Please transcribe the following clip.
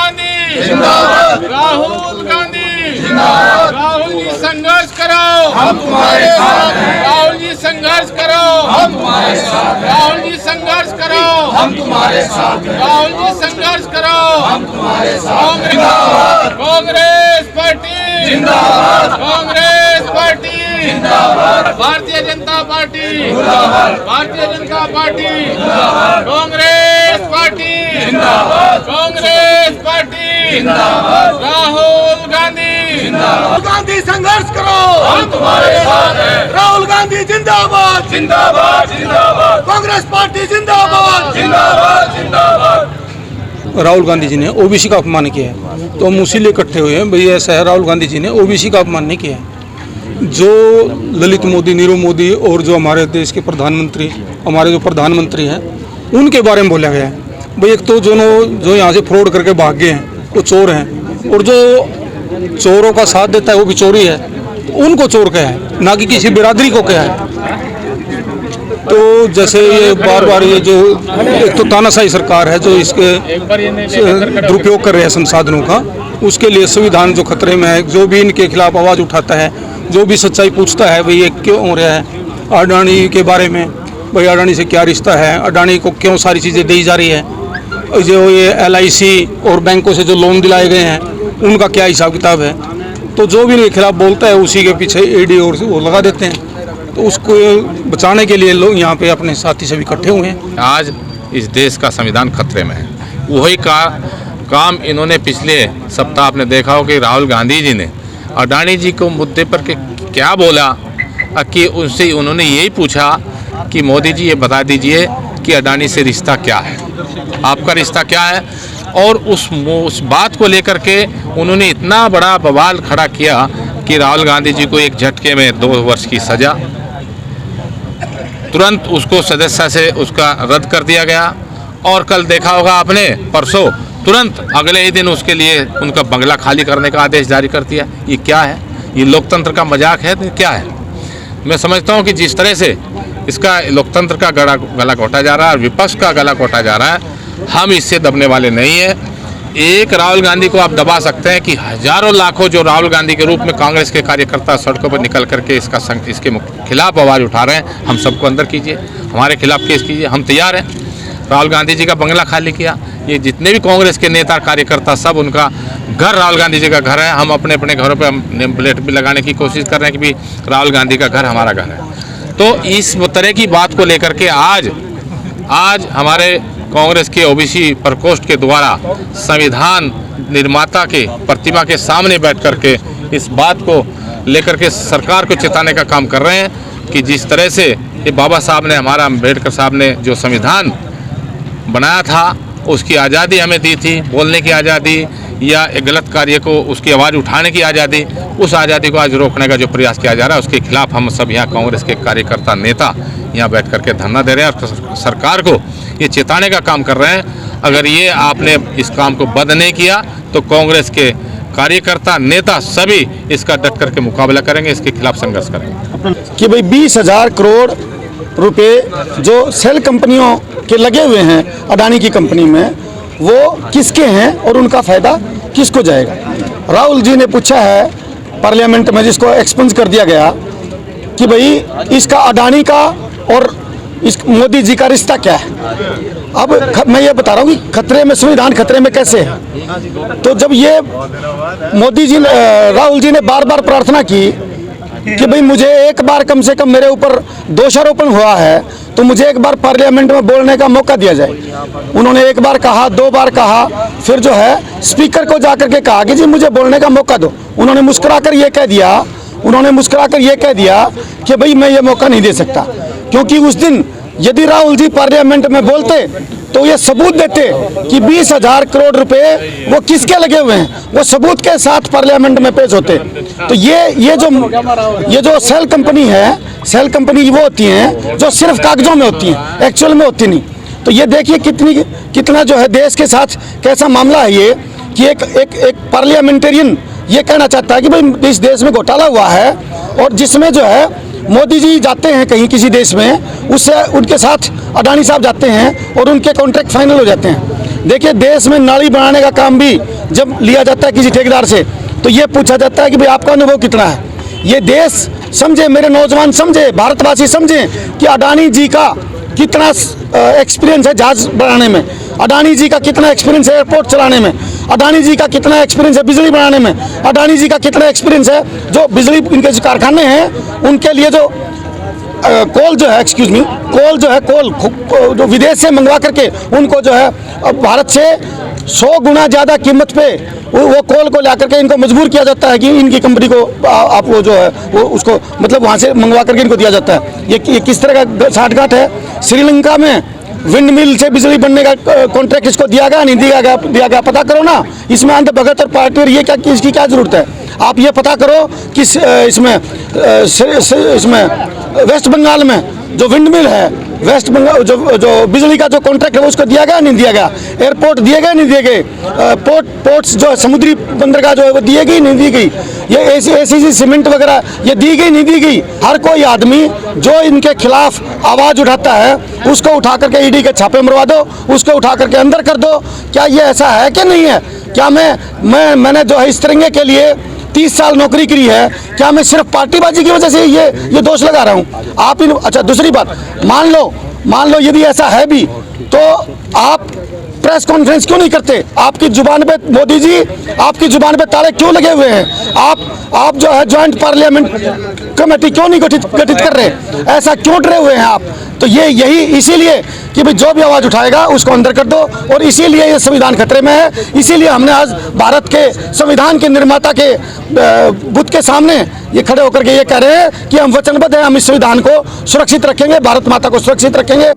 गांधी जिंदाबाद, राहुल गांधी जिंदाबाद। राहुल जी संघर्ष करो, हम तुम्हारे साथ हैं। राहुल जी संघर्ष करो, हम तुम्हारे साथ हैं। राहुल जी संघर्ष करो, हम तुम्हारे साथ हैं। राहुल जी संघर्ष करो, हम तुम्हारे साथ हैं। कांग्रेस पार्टी जिंदाबाद, कांग्रेस पार्टी जिंदाबाद, भारतीय जनता पार्टी जिंदाबाद, भारतीय जनता पार्टी जिंदाबाद, कांग्रेस पार्टी जिंदाबाद, कांग्रेस पार्टी जिंदाबाद, राहुल गांधी जिंदाबाद। गांधी संघर्ष करो, हम तुम्हारे साथ हैं। राहुल गांधी जिंदाबाद, जिंदाबाद जिंदाबाद, कांग्रेस पार्टी जिंदाबाद, जिंदाबाद जिंदाबाद। राहुल गांधी जी ने ओबीसी का अपमान किया है, तो हम उसी लिए इकट्ठे हुए हैं। भाई ऐसा है, राहुल गांधी जी ने ओबीसी का अपमान नहीं किया है। जो ललित मोदी, नीरव मोदी और जो हमारे देश के प्रधानमंत्री, हमारे जो प्रधानमंत्री हैं, उनके बारे में बोला गया है। भाई एक तो जो यहाँ से फ्रॉड करके भाग गए हैं वो चोर हैं, और जो चोरों का साथ देता है वो भी चोरी है। तो उनको चोर क्या है, ना कि किसी बिरादरी को क्या है। तो जैसे ये बार बार ये जो एक तो तानाशाही सरकार है जो इसके दुरुपयोग कर रहे हैं संसाधनों का, उसके लिए संविधान जो खतरे में है, जो भी इनके खिलाफ आवाज़ उठाता है, जो भी सच्चाई पूछता है भाई ये क्यों हो रहा है, अडानी के बारे में, भाई अडानी से क्या रिश्ता है, अडानी को क्यों सारी चीज़ें दी जा रही है, जो ये LIC और बैंकों से जो लोन दिलाए गए हैं उनका क्या हिसाब किताब है। तो जो भी इनके खिलाफ बोलता है उसी के पीछे ED और वो लगा देते हैं। तो उसको बचाने के लिए लोग यहाँ पे अपने साथी सभी इकट्ठे हुए हैं। आज इस देश का संविधान खतरे में है। वही काम इन्होंने पिछले सप्ताह आपने देखा हो कि राहुल गांधी जी ने अडानी जी को मुद्दे पर के क्या बोला कि उनसे उन्होंने यही पूछा कि मोदी जी ये बता दीजिए कि अडानी से रिश्ता क्या है, आपका रिश्ता क्या है। और उस बात को लेकर के उन्होंने इतना बड़ा बवाल खड़ा किया कि राहुल गांधी जी को एक झटके में 2 वर्ष की सज़ा, तुरंत उसको सदस्यता से उसका रद्द कर दिया गया। और कल देखा होगा आपने, परसों तुरंत अगले ही दिन उसके लिए उनका बंगला खाली करने का आदेश जारी कर दिया। ये क्या है? ये लोकतंत्र का मजाक है? तो क्या है? मैं समझता हूँ कि जिस तरह से इसका लोकतंत्र का गला घोटा जा रहा है और विपक्ष का गला घोटा जा रहा है, हम इससे दबने वाले नहीं हैं। एक राहुल गांधी को आप दबा सकते हैं कि हजारों लाखों जो राहुल गांधी के रूप में कांग्रेस के कार्यकर्ता सड़कों पर निकल करके इसके खिलाफ आवाज़ उठा रहे हैं, हम सबको अंदर कीजिए, हमारे खिलाफ केस कीजिए, हम तैयार हैं। राहुल गांधी जी का बंगला खाली किया, ये जितने भी कांग्रेस के नेता कार्यकर्ता सब उनका घर राहुल गांधी जी का घर है। हम अपने अपने घरों पर नेम प्लेट भी लगाने की कोशिश कर रहे हैं कि भी राहुल गांधी का घर हमारा घर है। तो इस तरह की बात को लेकर के आज हमारे कांग्रेस के OBC प्रकोष्ठ के द्वारा संविधान निर्माता के प्रतिमा के सामने बैठ करके इस बात को लेकर के सरकार को चेताने का काम कर रहे हैं कि जिस तरह से ये बाबा साहब ने, हमारा अम्बेडकर साहब ने जो संविधान बनाया था, उसकी आज़ादी हमें दी थी, बोलने की आज़ादी या एक गलत कार्य को उसकी आवाज़ उठाने की आज़ादी, उस आज़ादी को आज रोकने का जो प्रयास किया जा रहा है उसके खिलाफ हम सब यहाँ कांग्रेस के कार्यकर्ता नेता यहाँ बैठ करके धरना दे रहे हैं और सरकार को ये चेताने का काम कर रहे हैं। अगर ये आपने इस काम को बंद नहीं किया तो कांग्रेस के कार्यकर्ता नेता सभी इसका डट करके मुकाबला करेंगे, इसके खिलाफ संघर्ष करेंगे। कि भाई 20,000 करोड़ रुपए जो सेल कंपनियों के लगे हुए हैं अडानी की कंपनी में, वो किसके हैं और उनका फ़ायदा किसको जाएगा। राहुल जी ने पूछा है पार्लियामेंट में, जिसको एक्सपंज कर दिया गया, कि भाई इसका अडानी का और इस मोदी जी का रिश्ता क्या है। अब मैं ये बता रहा हूँ कि खतरे में, संविधान खतरे में कैसे है। तो जब ये मोदी जी, राहुल जी ने बार बार प्रार्थना की कि भाई मुझे एक बार कम से कम मेरे ऊपर दोषारोपण हुआ है तो मुझे एक बार पार्लियामेंट में बोलने का मौका दिया जाए। उन्होंने एक बार कहा, 2 बार कहा, फिर जो है स्पीकर को जाकर के कहा कि जी मुझे बोलने का मौका दो। उन्होंने मुस्कुराकर ये कह दिया कि भाई मैं ये मौका नहीं दे सकता, क्योंकि उस दिन यदि राहुल जी पार्लियामेंट में बोलते तो ये सबूत देते कि 20,000 करोड़ रुपए वो किसके लगे हुए हैं, वो सबूत के साथ पार्लियामेंट में पेश होते। तो ये जो सेल कंपनी है, सेल कंपनी वो होती हैं जो सिर्फ कागजों में होती हैं, एक्चुअल में होती नहीं। तो ये देखिए कितना जो है देश के साथ कैसा मामला है ये, कि एक पार्लियामेंटेरियन ये कहना चाहता है कि भाई इस देश में घोटाला हुआ है, और जिसमें जो है मोदी जी जाते हैं कहीं किसी देश में, उससे उनके साथ अडानी साहब जाते हैं और उनके कॉन्ट्रैक्ट फाइनल हो जाते हैं। देखिए, देश में नाली बनाने का काम भी जब लिया जाता है किसी ठेकेदार से, तो ये पूछा जाता है कि भाई आपका अनुभव कितना है। ये देश समझे, मेरे नौजवान समझे, भारतवासी समझे कि अडानी जी का कितना एक्सपीरियंस है जहाज बनाने में, अडानी जी का कितना एक्सपीरियंस है एयरपोर्ट चलाने में, अडानी जी का कितना एक्सपीरियंस है बिजली बनाने में, अडानी जी का कितना एक्सपीरियंस है जो बिजली इनके जो कारखाने हैं उनके लिए जो कोल जो है, एक्सक्यूज मी, कोल जो है, कोल जो विदेश से मंगवा करके उनको जो है भारत से 100 गुना ज़्यादा कीमत पे वो कोल को ला करके इनको मजबूर किया जाता है कि इनकी कंपनी को आप वो जो है वो उसको मतलब वहाँ से मंगवा करके इनको दिया जाता है। ये किस तरह का साठगांठ है। श्रीलंका में विंड मिल से बिजली बनने का कॉन्ट्रैक्ट इसको दिया गया, नहीं दिया गया पता करो ना। इसमें अंध भगत और पार्टी और ये क्या, इसकी क्या जरूरत है? आप ये पता करो कि इसमें वेस्ट बंगाल में जो विंड मिल है, वेस्ट बंगाल जो बिजली का जो कॉन्ट्रैक्ट है वो उसको दिया गया, नहीं दिया गया। एयरपोर्ट दिए गए, नहीं दिए गए। पोर्ट्स जो समुद्री बंदरगाह जो है वो दिए गई, नहीं दी गई। ये ऐसी सीमेंट वगैरह ये दी गई, नहीं दी गई। हर कोई आदमी जो इनके खिलाफ आवाज़ उठाता है उसको उठा करके ईडी के छापे मरवा दो, उसको उठा करके अंदर कर दो। क्या ये ऐसा है कि नहीं है? क्या मैंने जो है इस तिरंगे के लिए 30 साल नौकरी करी है, क्या मैं सिर्फ पार्टीबाजी की वजह से ये दोष लगा रहा हूँ? आप इन अच्छा, दूसरी बात, मान लो यदि ऐसा है भी तो आप प्रेस कॉन्फ्रेंस क्यों नहीं करते? आपकी जुबान पे मोदी जी, आपकी जुबान पे ताले क्यों लगे हुए हैं? आप जो है ज्वाइंट पार्लियामेंट कमेटी क्यों नहीं गठित कर रहे? ऐसा क्यों डरे हुए हैं आप? तो यही इसीलिए कि भाई जो भी आवाज़ उठाएगा उसको अंदर कर दो, और इसीलिए ये संविधान खतरे में है। इसीलिए हमने आज भारत के संविधान के निर्माता के बुत के सामने ये खड़े होकर के ये कह रहे हैं कि हम वचनबद्ध हैं, हम इस संविधान को सुरक्षित रखेंगे, भारत माता को सुरक्षित रखेंगे।